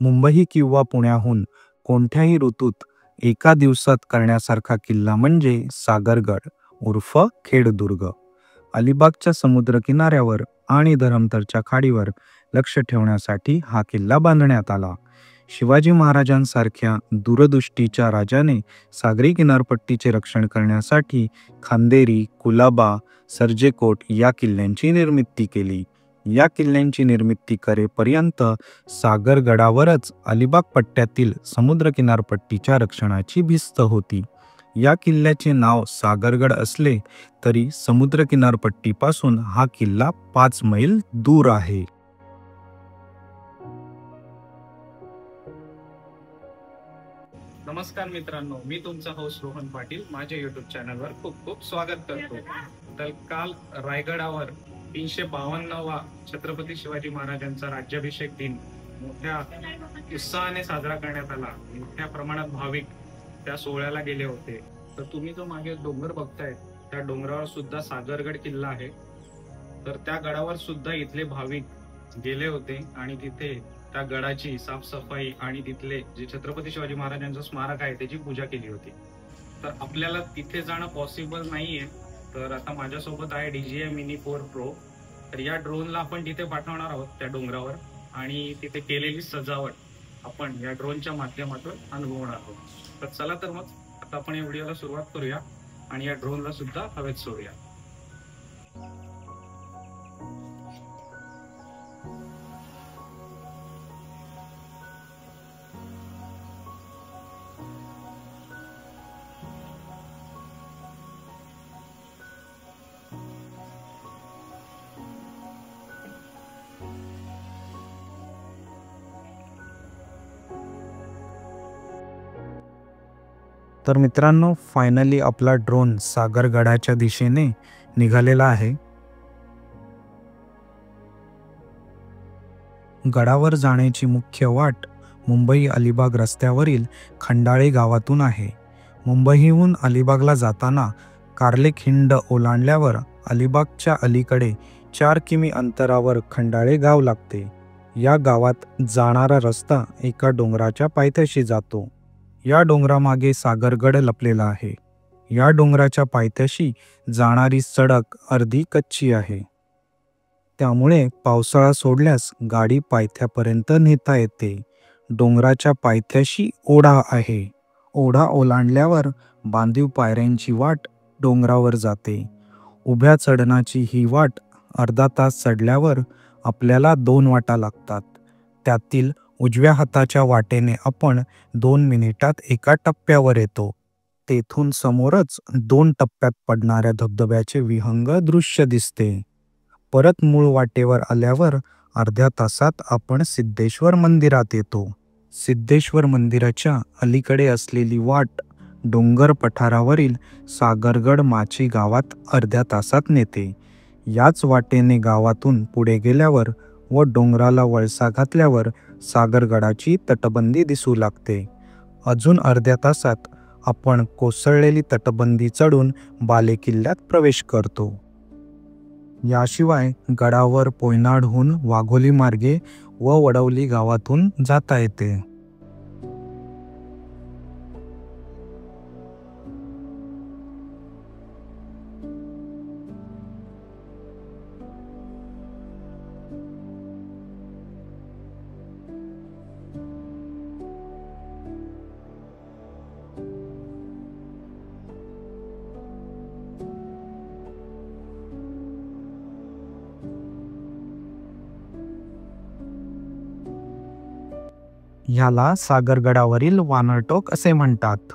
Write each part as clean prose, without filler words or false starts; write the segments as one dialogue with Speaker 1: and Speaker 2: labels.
Speaker 1: मुंबई किंवा पुण्याहून कोणत्याही ऋतूत एका दिवसात करण्यासारखा किल्ला म्हणजे सागरगड उर्फ खेडदुर्ग. अलिबागच्या समुद्रकिनाऱ्यावर आणि धरमतरच्या खाडीवर लक्ष ठेवण्यासाठी हा किल्ला बांधण्यात आला. शिवाजी महाराजांसारख्या दूरदृष्टीच्या राजाने सागरी किनारपट्टीचे रक्षण करण्यासाठी खांदेरी, कुलाबा, सर्जेकोट या किल्ल्यांची निर्मिती केली. या किल्ल्यांची निर्मिती करेपर्यंत सागरगडावरच अलिबाग पट्ट्यातील समुद्र किनारपट्टीच्या रक्षणाची भिस्त होती. या किल्ल्याचे नाव सागरगड असले तरी समुद्र किनारपट्टीपासून हा किल्ला 5 मैल दूर आहे.
Speaker 2: नमस्कार मित्रांनो, मी तुमचा होस्ट रोहन पाटील. माझ्या युट्यूब चॅनलवर खूप खूप स्वागत करतो. तर काल रायगडावर 352वा छत्रपती शिवाजी महाराजांचा राज्याभिषेक दिन मोठ्या उत्साहाने साजरा करण्यात आला. मोठ्या प्रमाणात भाविक त्या सोहळ्याला गेले होते. तर तुम्ही जो मागे डोंगर बघताय त्या डोंगरावर सुद्धा सागरगड किल्ला आहे. तर त्या गडावर सुद्धा इथले भाविक गेले होते आणि तिथे त्या गडाची साफसफाई आणि तिथले जे छत्रपती शिवाजी महाराजांचं स्मारक आहे त्याची पूजा केली होती. तर आपल्याला तिथे जाणं पॉसिबल नाहीये. तर आता माझ्यासोबत आहे DJI Mini 4 Pro. तर या ड्रोनला आपण तिथे पाठवणार आहोत त्या डोंगरावर आणि तिथे केलेली सजावट आपण या ड्रोनच्या माध्यमातून अनुभवणार आहोत. तर चला तर मग आता आपण या व्हिडिओला सुरुवात करूया आणि या ड्रोनला सुद्धा हवेत सोडूया.
Speaker 1: तर मित्रांनो, फायनली आपला ड्रोन सागरगडाच्या दिशेने निघालेला आहे. गडावर जाण्याची मुख्य वाट मुंबई अलिबाग रस्त्यावरील खंडाळे गावातून आहे. मुंबईहून अलिबागला जाताना कार्ले खिंड ओलांडल्यावर अलिबागच्या अलीकडे 4 किमी अंतरावर खंडाळे गाव लागते. या गावात जाणारा रस्ता एका डोंगराच्या पायथ्याशी जातो. या डोंगरामागे सागरगड लपलेला आहे. या डोंगराच्या पायथ्याशी जाणारी सडक अर्धी कच्ची आहे. त्यामुळे पावसाळा सोडल्यास गाडी पायथ्यापर्यंत नेता येते. डोंगराच्या पायथ्याशी ओढा आहे. ओढा ओलांडल्यावर बांधीव पायऱ्यांची वाट डोंगरावर जाते. उभ्या चढणाची ही वाट अर्धा तास चढल्यावर आपल्याला 2 वाटा लागतात. त्यातील उजव्या हाताच्या वाटेने आपण 2 मिनिटात एका टप्प्यावर येतो. तेथून समोरच 2 टप्प्यात पडणाऱ्या धबधब्याचे विहंग दृश्य दिसते. परत मूळ वाटेवर आल्यावर अर्ध्या तासात आपण सिद्धेश्वर मंदिरात येतो. सिद्धेश्वर मंदिराच्या अलीकडे असलेली वाट डोंगर पठारावरील सागरगड माची गावात अर्ध्या तासात नेते. याच वाटेने गावातून पुढे गेल्यावर व डोंगराला वळसा घातल्यावर सागरगडाची तटबंदी दिसू लागते. अजून अर्ध्या तासात आपण कोसळलेली तटबंदी चढून बालेकिल्ल्यात प्रवेश करतो. याशिवाय गडावर पोयनाडहून वाघोली मार्गे व वडवली गावातून जाता येते. ह्याला सागरगडावरील वानरटोक असे म्हणतात.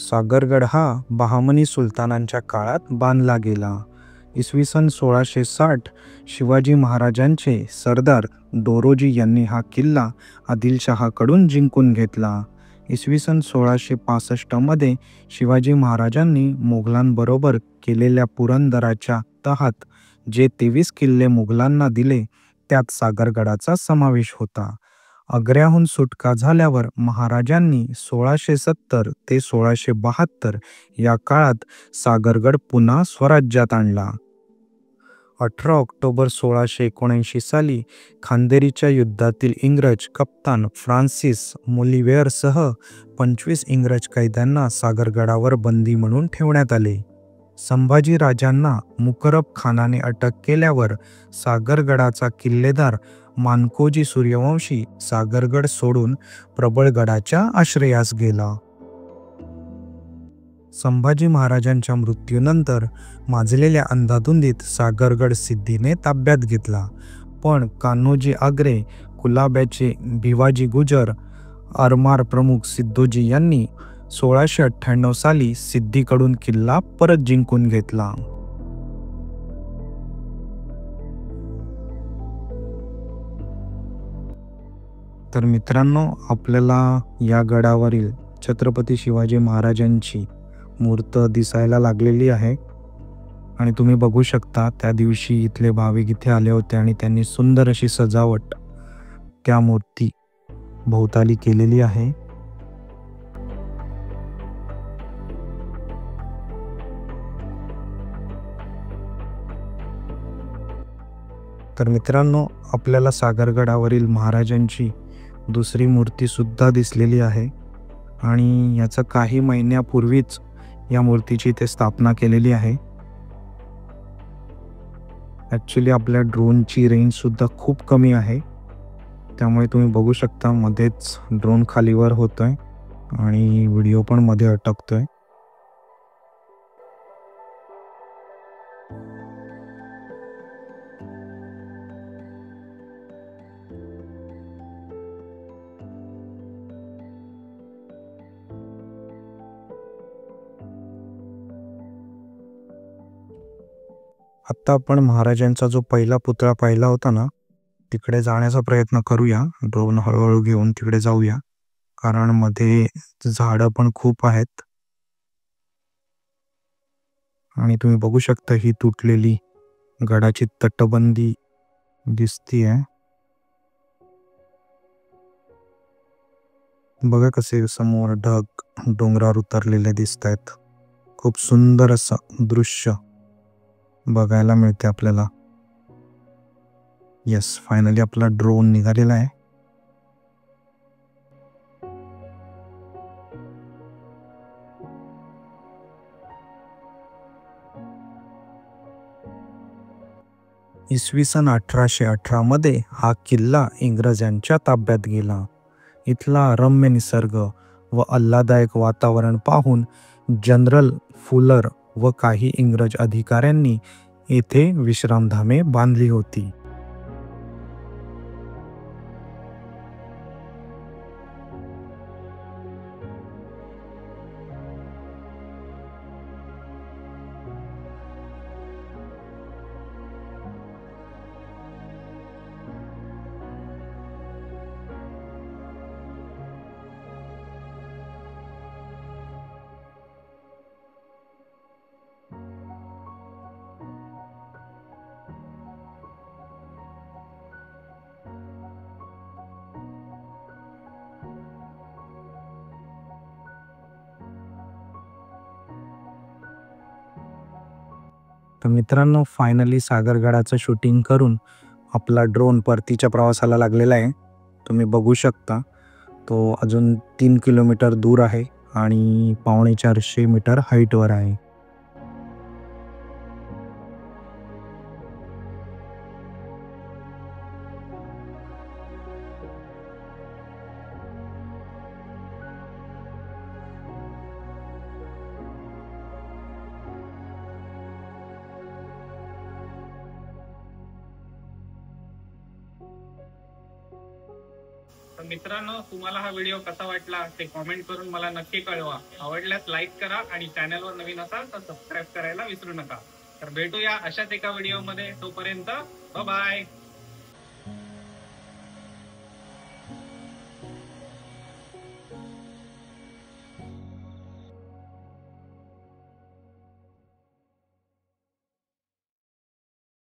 Speaker 1: सागरगड हा बहामनी सुलतानांच्या काळात बांधला गेला. इसवी सन 1660 शिवाजी महाराजांचे सरदार दोरोजी यांनी हा किल्ला आदिलशहाकडून जिंकून घेतला. इसवी सन 1665 मध्ये शिवाजी महाराजांनी मोगलांबरोबर केलेल्या पुरंदराच्या तहात जे 23 किल्ले मुघलांना दिले त्यात सागरगडाचा समावेश होता. आग्र्याहून सुटका झाल्यावर महाराजांनी 1670 ते 1672 या काळात सागरगड पुन्हा स्वराज्यात आणला. 18 ऑक्टोबर 1679 साली खांदेरीच्या युद्धातील इंग्रज कप्तान फ्रान्सिस मोलिवेअरसह 25 इंग्रज कैद्यांना सागरगडावर बंदी म्हणून ठेवण्यात आले. संभाजी राजांना मुकरब खानाने अटक केल्यावर सागरगडाचा किल्लेदार मानकोजी सूर्यवंशी सागरगड सोडून प्रबळगडाच्या आश्रयास गेला. संभाजी महाराजांच्या मृत्यूनंतर माजलेल्या अंधाधुंदीत सागरगड सिद्धीने ताब्यात घेतला, पण कान्होजी आग्रे, कुलाब्याचे भिवाजी गुजर, आरमार प्रमुख सिद्धोजी यांनी 1698 साली सिद्धीकडून किल्ला परत जिंकून घेतला. तर मित्रांनो, आपल्याला या गडावरील छत्रपती शिवाजी महाराजांची मूर्त दिसायला लागलेली आहे आणि तुम्ही बघू शकता त्या दिवशी इथले भाविक इथे आले होते आणि त्यांनी सुंदर अशी सजावट त्या मूर्ती भोवताली केलेली आहे. तर मित्रांनो, आपल्याला सागरगडावरील महाराजांची दुसरी मूर्ती सुद्धा दिसलेली आहे आणि याचं काही महिन्यापूर्वीच या मूर्तीची इथे स्थापना केलेली आहे. ॲक्च्युली आपल्या ड्रोनची रेंज सुद्धा खूप कमी आहे, त्यामुळे तुम्ही बघू शकता मध्येच ड्रोन खालीवर होतोय आणि व्हिडिओ पण मध्ये अटकतोय. आत्ता आपण महाराजांचा जो पहिला पुतळा पाहिला होता ना, तिकडे जाण्याचा प्रयत्न करूया. ड्रोन हळूहळू घेऊन तिकडे जाऊया, कारण मध्ये झाडं पण खूप आहेत आणि तुम्ही बघू शकता ही तुटलेली गडाची तटबंदी दिसतीये. बघा कसे समोर ढग डोंगरावर उतरलेले दिसत आहेत. खूप सुंदर असं दृश्य बघायला मिळते आपल्याला. येस, फायनली आपला ड्रोन निघालेला आहे. इसवी सन 1818 मध्ये हा किल्ला इंग्रजांच्या ताब्यात गेला. इथला रम्य निसर्ग व आल्हाददायक वातावरण पाहून जनरल फुलर व काही इंग्रज अधिकाऱ्यांनी येथे विश्रामधामे बांधली होती. तर मित्रांनो, फायनली सागरगडाचं शूटिंग करून आपला ड्रोन परतीच्या प्रवासाला लागलेला आहे. तुम्ही बघू शकता तो अजून 3 किलोमीटर दूर आहे आणि 450 मीटर हाईटवर आहे.
Speaker 2: तर मित्रांनो, तुम्हाला हा व्हिडिओ कसा वाटला ते कॉमेंट करून मला नक्की कळवा. आवडल्यास लाईक करा आणि चॅनलवर नवीन असाल तर सबस्क्राईब करायला विसरू नका. तर भेटूया अशाच एका व्हिडिओमध्ये. तोपर्यंत बाय.